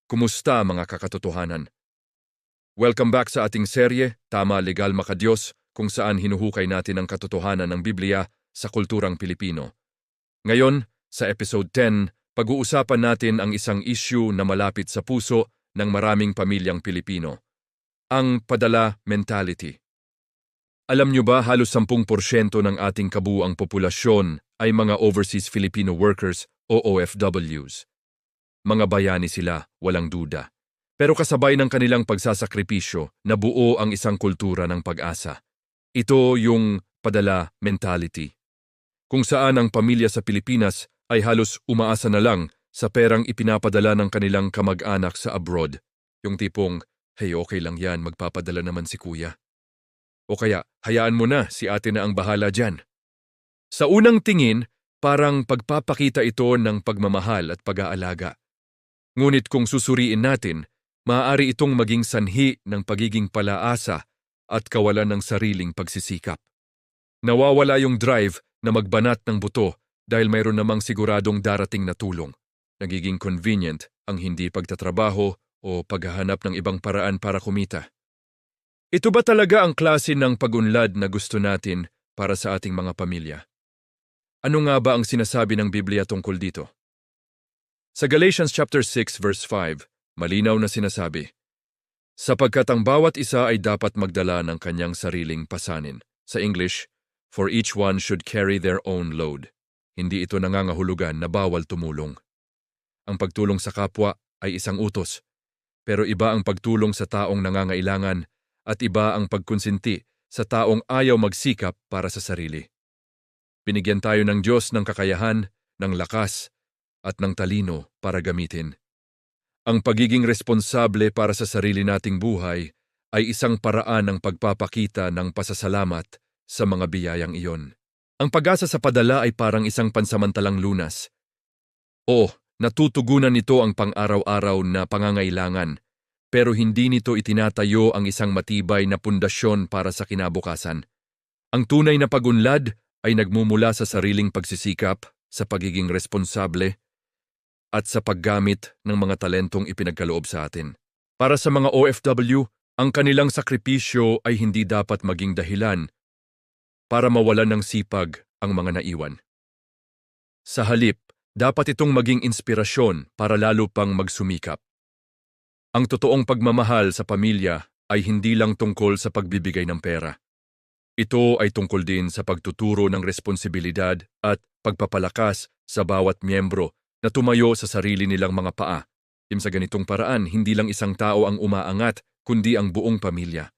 Kumusta mga kakatotohanan? Welcome back sa ating serye, Tama Legal Makadiyos, kung saan hinuhukay natin ang katotohanan ng Biblia sa kulturang Pilipino. Ngayon, sa episode 10, pag-uusapan natin ang isang issue na malapit sa puso ng maraming pamilyang Pilipino. Ang padala mentality. Alam nyo ba halos 10% ng ating kabuuang populasyon ay mga overseas Filipino workers o OFWs. Mga bayani sila, walang duda. Pero kasabay ng kanilang pagsasakripisyo, nabuo ang isang kultura ng pag-asa. Ito yung padala mentality. Kung saan ang pamilya sa Pilipinas ay halos umaasa na lang sa perang ipinapadala ng kanilang kamag-anak sa abroad. Yung tipong, hey okay lang yan, magpapadala naman si kuya. O kaya, hayaan mo na, si ate na ang bahala dyan. Sa unang tingin, parang pagpapakita ito ng pagmamahal at pag-aalaga. Ngunit kung susuriin natin, maaari itong maging sanhi ng pagiging palaasa at kawalan ng sariling pagsisikap. Nawawala yung drive na magbanat ng buto dahil mayroon namang siguradong darating na tulong. Nagiging convenient ang hindi pagtatrabaho o paghahanap ng ibang paraan para kumita. Ito ba talaga ang klase ng pag-unlad na gusto natin para sa ating mga pamilya? Ano nga ba ang sinasabi ng Biblia tungkol dito? Sa Galatians chapter 6 verse 5, malinaw na sinasabi, sapagkat ang bawat isa ay dapat magdala ng kanyang sariling pasanin. Sa English, for each one should carry their own load. Hindi ito nangangahulugan na bawal tumulong. Ang pagtulong sa kapwa ay isang utos, pero iba ang pagtulong sa taong nangangailangan at iba ang pagkonsinti sa taong ayaw magsikap para sa sarili. Binigyan tayo ng Diyos ng kakayahan, ng lakas, at ng talino para gamitin. Ang pagiging responsable para sa sarili nating buhay ay isang paraan ng pagpapakita ng pasasalamat sa mga biyayang iyon. Ang pag-asa sa padala ay parang isang pansamantalang lunas. Natutugunan nito ang pang-araw-araw na pangangailangan, pero hindi nito itinatayo ang isang matibay na pundasyon para sa kinabukasan. Ang tunay na pag-unlad ay nagmumula sa sariling pagsisikap, sa pagiging responsable, at sa paggamit ng mga talentong ipinagkaloob sa atin. Para sa mga OFW, ang kanilang sakripisyo ay hindi dapat maging dahilan para mawalan ng sipag ang mga naiwan. Sa halip, dapat itong maging inspirasyon para lalo pang magsumikap. Ang totoong pagmamahal sa pamilya ay hindi lang tungkol sa pagbibigay ng pera. Ito ay tungkol din sa pagtuturo ng responsibilidad at pagpapalakas sa bawat miyembro na tumayo sa sarili nilang mga paa. Sa ganitong paraan, hindi lang isang tao ang umaangat, kundi ang buong pamilya.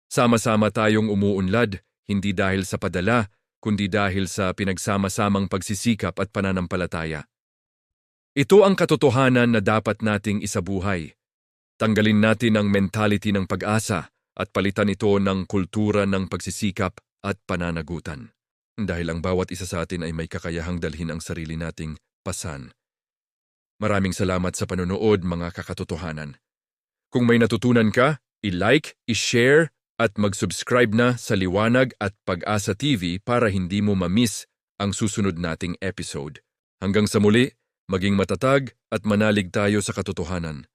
Sama-sama tayong umuunlad, hindi dahil sa padala, kundi dahil sa pinagsama-samang pagsisikap at pananampalataya. Ito ang katotohanan na dapat nating isabuhay. Tanggalin natin ang mentality ng pag-asa at palitan ito ng kultura ng pagsisikap at pananagutan. Dahil ang bawat isa sa atin ay may kakayahang dalhin ang sarili nating pasan. Maraming salamat sa panonood mga kakatotohanan. Kung may natutunan ka, i-like, i-share at mag-subscribe na sa Liwanag at Pag-asa TV para hindi mo ma-miss ang susunod nating episode. Hanggang sa muli, maging matatag at manalig tayo sa katotohanan.